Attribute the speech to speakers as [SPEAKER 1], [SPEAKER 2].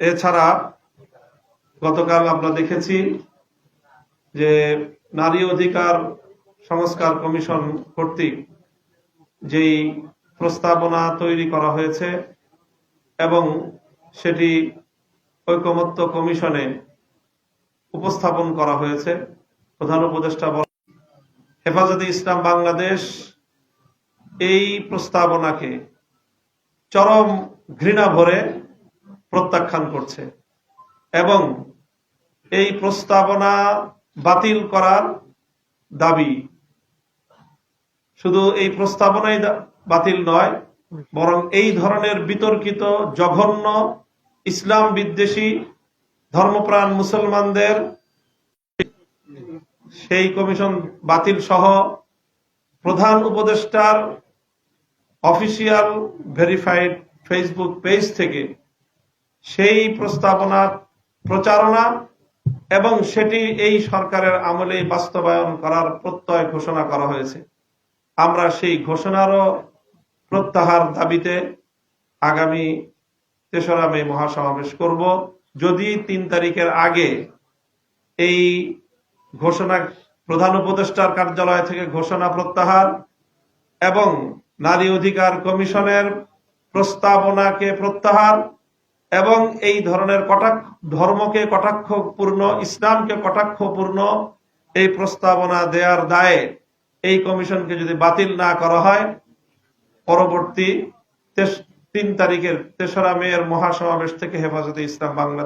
[SPEAKER 1] এছাড়া গতকাল আমরা দেখেছি যে নারী অধিকার সংস্কার কমিশন কর্তৃক যেই প্রস্তাবনা তৈরি করা হয়েছে এবং সেটি ঐকমত্য কমিশনে উপস্থাপন করা হয়েছে। প্রধান উপদেষ্টা হেফাজতে ইসলাম বাংলাদেশ এই প্রস্তাবনাকে চরম ঘৃণা ভরে প্রত্যাখ্যান করছে এবং এই প্রস্তাবনা বাতিল করার দাবি, শুধু এই প্রস্তাবনাই বাতিল নয়, বরং এই ধরনের বিতর্কিত জঘন্য ইসলাম বিদ্বেষী ধর্মপ্রাণ মুসলমানদের সেই কমিশন বাতিল সহ প্রধান উপদেষ্টার অফিসিয়াল ভেরিফাইড ফেসবুক পেজ থেকে সেই প্রস্তাবনা প্রচারণা এবং সেটি এই সরকারের আমলে বাস্তবায়ন করার প্রত্যয় ঘোষণা করা হয়েছে। আমরা সেই ঘোষণারও প্রত্যাহার দাবিতে আগামী ৩রা মে মহাসমাবেশ করব। যদি ৩ তারিখের আগে এই ঘোষণা প্রধান উপদেষ্টার কার্যালয় থেকে ঘোষণা প্রত্যাহার এবং নারী অধিকার কমিশনের প্রস্তাবনাকে প্রত্যাহার এবং এই ধরনের ধর্মকে কটাক্ষপূর্ণ, ইসলামকে কটাক্ষপূর্ণ এই প্রস্তাবনা দেওয়ার দায়ে এই কমিশনকে যদি বাতিল না করা হয়, পরবর্তী ৩ তারিখের ৩রা মে এর মহাসমাবেশ থেকে হেফাজতে ইসলাম বাংলাদেশ